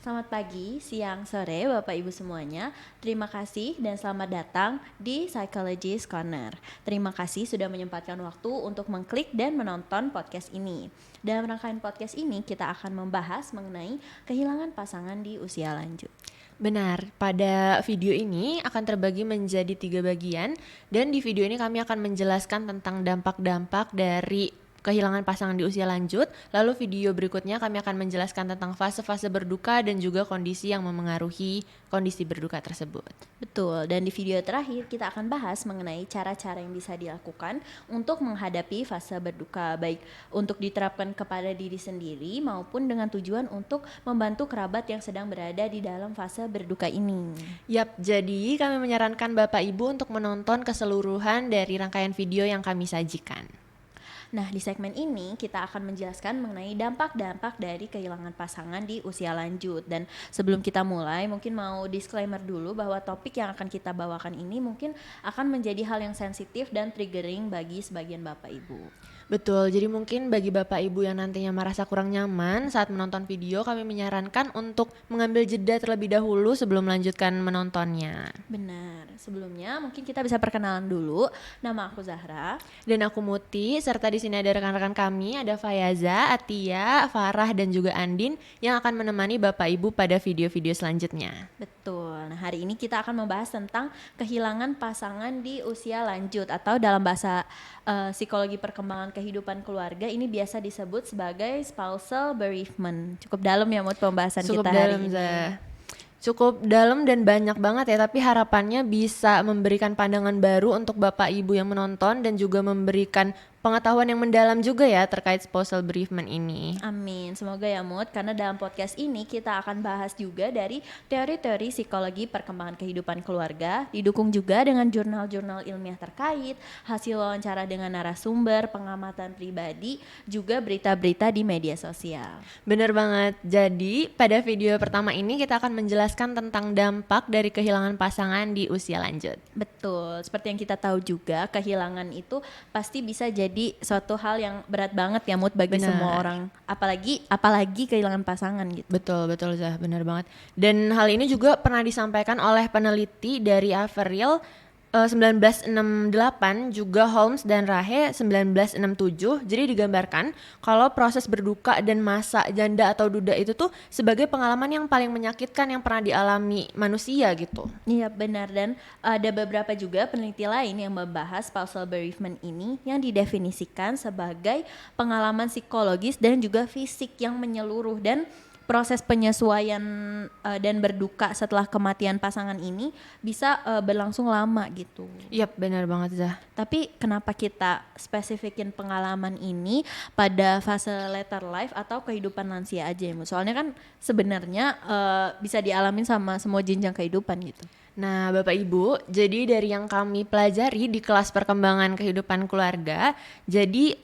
Selamat pagi, siang, sore Bapak Ibu semuanya. Terima kasih dan selamat datang di Psychologist Corner. Terima kasih sudah menyempatkan waktu untuk mengklik dan menonton podcast ini. Dalam rangkaian podcast ini kita akan membahas mengenai kehilangan pasangan di usia lanjut. Benar, pada video ini akan terbagi menjadi 3 bagian dan di video ini kami akan menjelaskan tentang dampak-dampak dari kehilangan pasangan di usia lanjut. Lalu video berikutnya kami akan menjelaskan tentang fase-fase berduka dan juga kondisi yang memengaruhi kondisi berduka tersebut. Betul, dan di video terakhir kita akan bahas mengenai cara-cara yang bisa dilakukan untuk menghadapi fase berduka, baik untuk diterapkan kepada diri sendiri maupun dengan tujuan untuk membantu kerabat yang sedang berada di dalam fase berduka ini. Yap, jadi kami menyarankan Bapak Ibu untuk menonton keseluruhan dari rangkaian video yang kami sajikan. Nah, di segmen ini kita akan menjelaskan mengenai dampak-dampak dari kehilangan pasangan di usia lanjut. Dan sebelum kita mulai, mungkin mau disclaimer dulu bahwa topik yang akan kita bawakan ini mungkin akan menjadi hal yang sensitif dan triggering bagi sebagian Bapak Ibu. Betul, jadi mungkin bagi Bapak Ibu yang nantinya merasa kurang nyaman saat menonton video, kami menyarankan untuk mengambil jeda terlebih dahulu sebelum melanjutkan menontonnya. Benar, sebelumnya mungkin kita bisa perkenalan dulu. Nama aku Zahra. Dan aku Muti, serta di sini ada rekan-rekan kami, ada Fayaza, Atia, Farah, dan juga Andin yang akan menemani Bapak Ibu pada video-video selanjutnya. Betul, nah hari ini kita akan membahas tentang kehilangan pasangan di usia lanjut atau dalam bahasa psikologi perkembangan kehidupan keluarga ini biasa disebut sebagai spousal bereavement. Cukup dalam ya Mut pembahasan Cukup kita hari dalam, ini. Cukup dalam dan banyak banget ya, tapi harapannya bisa memberikan pandangan baru untuk Bapak Ibu yang menonton dan juga memberikan pengetahuan yang mendalam juga ya terkait spousal bereavement ini. Amin, semoga ya Mut, karena dalam podcast ini kita akan bahas juga dari teori-teori psikologi perkembangan kehidupan keluarga, didukung juga dengan jurnal-jurnal ilmiah terkait, hasil wawancara dengan narasumber, pengamatan pribadi, juga berita-berita di media sosial. Bener banget, jadi pada video pertama ini kita akan menjelaskan tentang dampak dari kehilangan pasangan di usia lanjut. Betul, seperti yang kita tahu juga kehilangan itu pasti bisa jadi suatu hal yang berat banget ya Mut bagi Benar. semua orang, apalagi kehilangan pasangan gitu. Betul Zah, benar banget. Dan hal ini juga pernah disampaikan oleh peneliti dari Averill 1968, juga Holmes dan Rahe 1967. Jadi digambarkan kalau proses berduka dan masa janda atau duda itu tuh sebagai pengalaman yang paling menyakitkan yang pernah dialami manusia gitu. Iya benar, dan ada beberapa juga peneliti lain yang membahas spousal bereavement ini yang didefinisikan sebagai pengalaman psikologis dan juga fisik yang menyeluruh, dan proses penyesuaian dan berduka setelah kematian pasangan ini bisa berlangsung lama gitu. Yap, benar banget Zah. Tapi kenapa kita spesifikin pengalaman ini pada fase later life atau kehidupan lansia aja ya? Soalnya kan sebenarnya bisa dialamin sama semua jenjang kehidupan gitu. Nah Bapak Ibu, jadi dari yang kami pelajari di kelas perkembangan kehidupan keluarga, jadi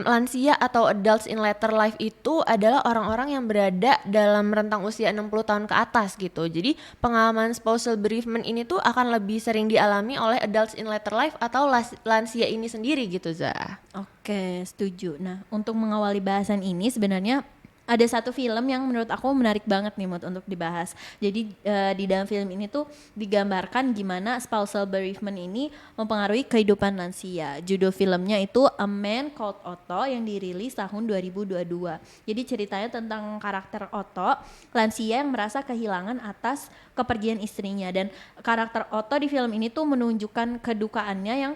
lansia atau adults in later life itu adalah orang-orang yang berada dalam rentang usia 60 tahun ke atas gitu. Jadi pengalaman spousal bereavement ini tuh akan lebih sering dialami oleh adults in later life atau lansia ini sendiri gitu Zah. Oke, setuju. Nah, untuk mengawali bahasan ini sebenarnya ada satu film yang menurut aku menarik banget nih Mut untuk dibahas. Jadi di dalam film ini tuh digambarkan gimana spousal bereavement ini mempengaruhi kehidupan lansia. Judul filmnya itu A Man Called Otto yang dirilis tahun 2022. Jadi ceritanya tentang karakter Otto, lansia yang merasa kehilangan atas kepergian istrinya, dan karakter Otto di film ini tuh menunjukkan kedukaannya yang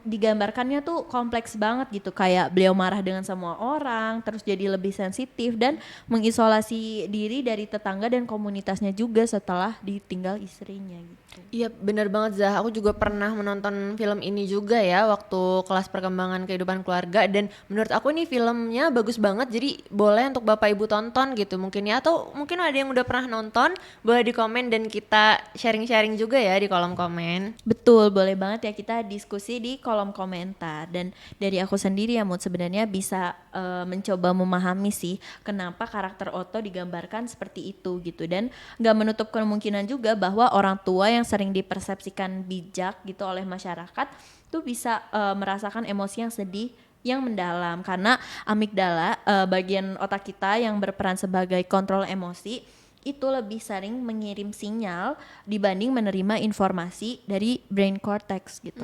digambarkannya tuh kompleks banget gitu, kayak beliau marah dengan semua orang, terus jadi lebih sensitif dan mengisolasi diri dari tetangga dan komunitasnya juga setelah ditinggal istrinya gitu. Iya benar banget Zah, aku juga pernah menonton film ini juga ya waktu kelas perkembangan kehidupan keluarga, dan menurut aku ini filmnya bagus banget, jadi boleh untuk Bapak Ibu tonton gitu mungkin ya, atau mungkin ada yang udah pernah nonton boleh di komen dan kita sharing-sharing juga ya di kolom komen. Betul, boleh banget ya kita diskusi di kolom komentar. Dan dari aku sendiri ya Mut sebenarnya bisa mencoba memahami sih kenapa karakter Otto digambarkan seperti itu gitu, dan gak menutup kemungkinan juga bahwa orang tua yang sering dipersepsikan bijak gitu oleh masyarakat tuh bisa merasakan emosi yang sedih yang mendalam, karena amigdala bagian otak kita yang berperan sebagai kontrol emosi itu lebih sering mengirim sinyal dibanding menerima informasi dari brain cortex gitu.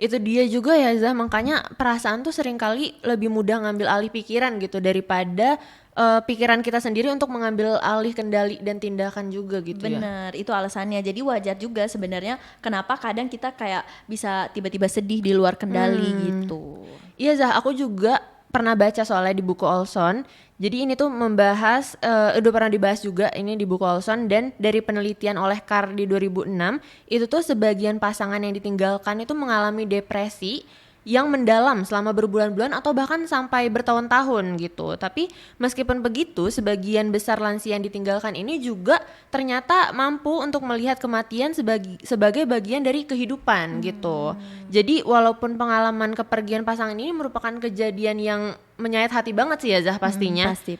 Itu dia juga ya Zah, makanya perasaan tuh seringkali lebih mudah ngambil alih pikiran gitu daripada pikiran kita sendiri untuk mengambil alih kendali dan tindakan juga gitu ya. Bener, itu alasannya. Jadi wajar juga sebenarnya kenapa kadang kita kayak bisa tiba-tiba sedih di luar kendali gitu. Iya Zah, aku juga pernah baca soalnya di buku Olson. Jadi ini tuh membahas, udah pernah dibahas juga ini di buku Olson, dan dari penelitian oleh Carr di 2006, itu tuh sebagian pasangan yang ditinggalkan itu mengalami depresi yang mendalam selama berbulan-bulan atau bahkan sampai bertahun-tahun gitu. Tapi meskipun begitu, sebagian besar lansia yang ditinggalkan ini juga ternyata mampu untuk melihat kematian sebagai bagian dari kehidupan gitu. Jadi walaupun pengalaman kepergian pasangan ini merupakan kejadian yang menyayat hati banget sih ya Zah pastinya. Pasti.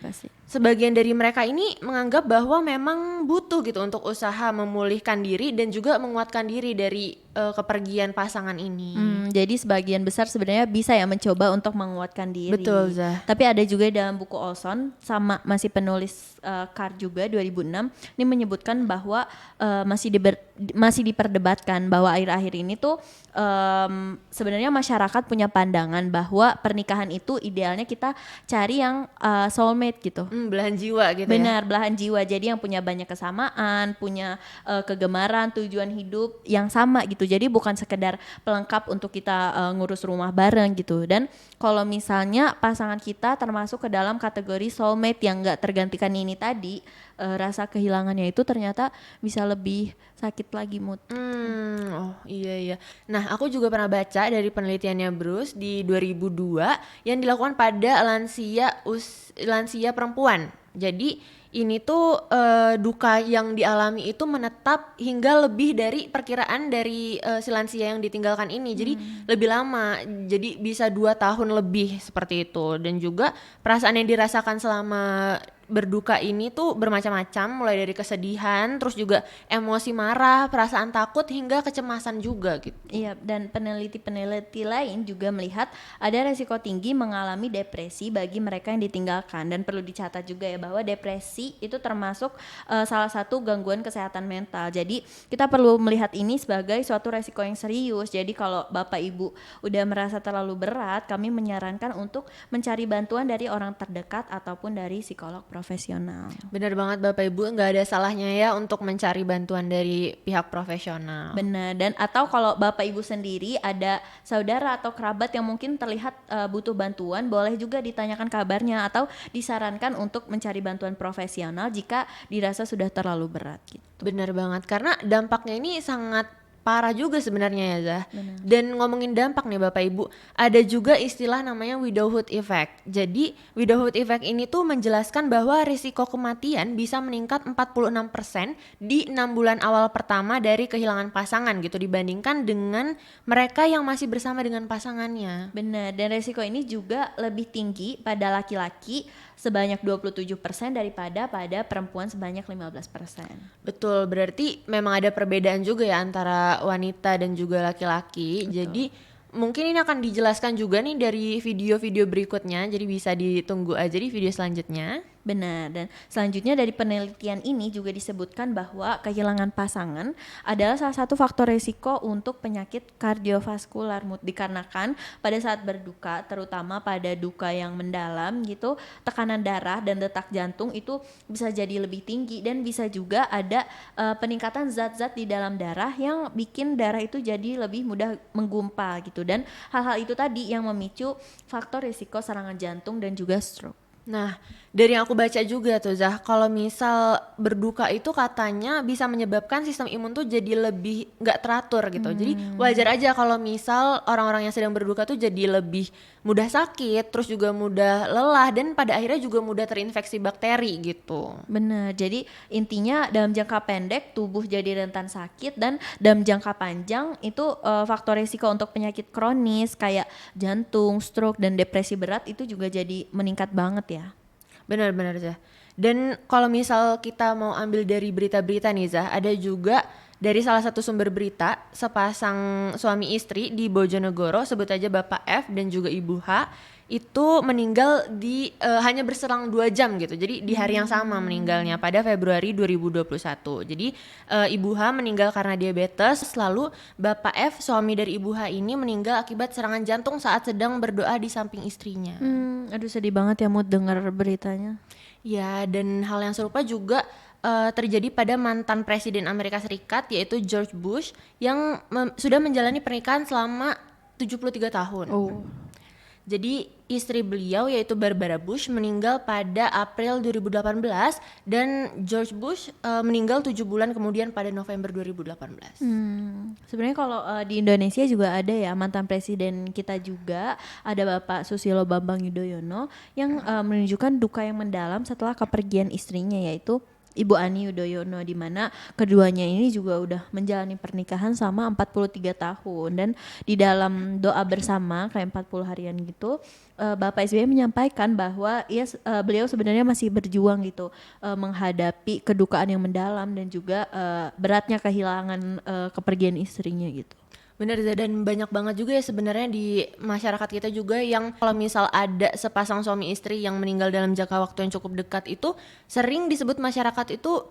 Sebagian dari mereka ini menganggap bahwa memang butuh gitu untuk usaha memulihkan diri dan juga menguatkan diri dari kepergian pasangan ini. Jadi sebagian besar sebenarnya bisa ya mencoba untuk menguatkan diri. Betul, Zah. Tapi ada juga dalam buku Olson sama masih penulis Carr juga 2006 ini menyebutkan bahwa masih diperdebatkan bahwa akhir-akhir ini tuh sebenarnya masyarakat punya pandangan bahwa pernikahan itu idealnya kita cari yang soulmate gitu. Belahan jiwa gitu ya. Benar, belahan jiwa. Jadi yang punya banyak kesamaan, punya kegemaran, tujuan hidup yang sama gitu. Jadi bukan sekedar pelengkap untuk kita ngurus rumah bareng gitu. Dan kalau misalnya pasangan kita termasuk ke dalam kategori soulmate yang gak tergantikan ini tadi, rasa kehilangannya itu ternyata bisa lebih sakit lagi mood. Oh iya. Nah aku juga pernah baca dari penelitiannya Bruce di 2002 yang dilakukan pada lansia perempuan. Jadi ini tuh duka yang dialami itu menetap hingga lebih dari perkiraan dari si lansia yang ditinggalkan ini. Jadi lebih lama, jadi bisa 2 tahun lebih seperti itu. Dan juga perasaan yang dirasakan selama berduka ini tuh bermacam-macam, mulai dari kesedihan, terus juga emosi marah, perasaan takut hingga kecemasan juga gitu. Iya, dan peneliti lain juga melihat ada resiko tinggi mengalami depresi bagi mereka yang ditinggalkan. Dan perlu dicatat juga ya bahwa depresi itu termasuk salah satu gangguan kesehatan mental. Jadi kita perlu melihat ini sebagai suatu resiko yang serius. Jadi kalau Bapak Ibu udah merasa terlalu berat, kami menyarankan untuk mencari bantuan dari orang terdekat ataupun dari psikolog profesional. Benar banget Bapak Ibu, nggak ada salahnya ya untuk mencari bantuan dari pihak profesional. Benar, dan atau kalau Bapak Ibu sendiri ada saudara atau kerabat yang mungkin terlihat butuh bantuan, boleh juga ditanyakan kabarnya atau disarankan untuk mencari bantuan profesional jika dirasa sudah terlalu berat gitu. Benar banget, karena dampaknya ini sangat parah juga sebenarnya ya Zah. Dan ngomongin dampak nih Bapak Ibu, ada juga istilah namanya widowhood effect. Jadi widowhood effect ini tuh menjelaskan bahwa risiko kematian bisa meningkat 46% di 6 bulan awal pertama dari kehilangan pasangan gitu dibandingkan dengan mereka yang masih bersama dengan pasangannya. Benar, dan risiko ini juga lebih tinggi pada laki-laki sebanyak 27% daripada pada perempuan sebanyak 15%. Betul, berarti memang ada perbedaan juga ya antara wanita dan juga laki-laki. Betul. Jadi mungkin ini akan dijelaskan juga nih dari video-video berikutnya, jadi bisa ditunggu aja di video selanjutnya. Benar, dan selanjutnya dari penelitian ini juga disebutkan bahwa kehilangan pasangan adalah salah satu faktor risiko untuk penyakit kardiovaskular dikarenakan pada saat berduka, terutama pada duka yang mendalam gitu, tekanan darah dan detak jantung itu bisa jadi lebih tinggi dan bisa juga ada peningkatan zat-zat di dalam darah yang bikin darah itu jadi lebih mudah menggumpal gitu, dan hal-hal itu tadi yang memicu faktor risiko serangan jantung dan juga stroke. Nah, dari yang aku baca juga tuh Zah, kalau misal berduka itu katanya bisa menyebabkan sistem imun tuh jadi lebih gak teratur gitu. Jadi wajar aja kalau misal orang-orang yang sedang berduka tuh jadi lebih mudah sakit, terus juga mudah lelah, dan pada akhirnya juga mudah terinfeksi bakteri gitu. Benar, jadi intinya dalam jangka pendek tubuh jadi rentan sakit, dan dalam jangka panjang itu faktor risiko untuk penyakit kronis kayak jantung, stroke, dan depresi berat itu juga jadi meningkat banget ya. Benar-benar Zah. Dan kalau misal kita mau ambil dari berita-berita nih Zah, ada juga dari salah satu sumber berita sepasang suami istri di Bojonegoro, sebut aja Bapak F dan juga Ibu H, itu meninggal di hanya berselang 2 jam gitu. Jadi di hari yang sama meninggalnya pada Februari 2021. Jadi Ibu H meninggal karena diabetes, lalu Bapak F, suami dari Ibu H ini meninggal akibat serangan jantung saat sedang berdoa di samping istrinya. Aduh sedih banget ya Mut dengar beritanya. Ya, dan hal yang serupa juga terjadi pada mantan Presiden Amerika Serikat yaitu George Bush yang sudah menjalani pernikahan selama 73 tahun. Jadi istri beliau yaitu Barbara Bush meninggal pada April 2018 dan George Bush meninggal 7 bulan kemudian pada November 2018. Sebenarnya kalau di Indonesia juga ada ya mantan presiden kita juga, ada Bapak Susilo Bambang Yudhoyono yang menunjukkan duka yang mendalam setelah kepergian istrinya yaitu Ibu Ani Yudhoyono, di mana keduanya ini juga udah menjalani pernikahan selama 43 tahun dan di dalam doa bersama kayak 40 harian gitu Bapak SBY menyampaikan bahwa beliau sebenarnya masih berjuang gitu menghadapi kedukaan yang mendalam dan juga beratnya kehilangan kepergian istrinya gitu. Benar, dan banyak banget juga ya sebenarnya di masyarakat kita juga yang kalau misal ada sepasang suami istri yang meninggal dalam jangka waktu yang cukup dekat itu sering disebut masyarakat itu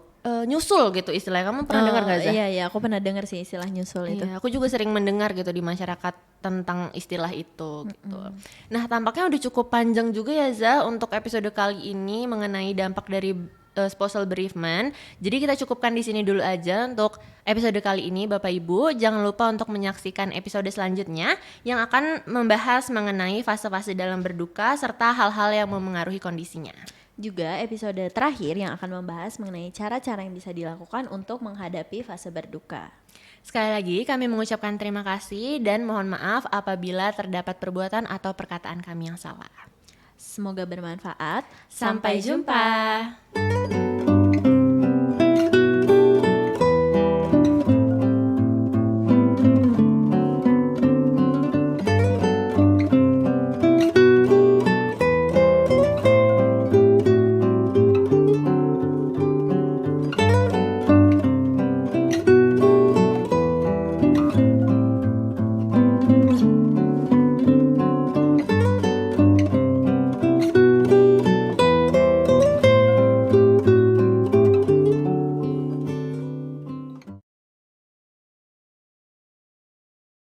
nyusul gitu istilahnya. Kamu pernah dengar gak, Zah? Iya, aku pernah dengar sih istilah nyusul itu. Iya, aku juga sering mendengar gitu di masyarakat tentang istilah itu gitu. Nah, tampaknya udah cukup panjang juga ya Zah untuk episode kali ini mengenai dampak dari spousal bereavement. Jadi kita cukupkan di sini dulu aja untuk episode kali ini Bapak Ibu. Jangan lupa untuk menyaksikan episode selanjutnya yang akan membahas mengenai fase-fase dalam berduka serta hal-hal yang memengaruhi kondisinya. Juga episode terakhir yang akan membahas mengenai cara-cara yang bisa dilakukan untuk menghadapi fase berduka. Sekali lagi kami mengucapkan terima kasih dan mohon maaf apabila terdapat perbuatan atau perkataan kami yang salah. Semoga bermanfaat. Sampai jumpa.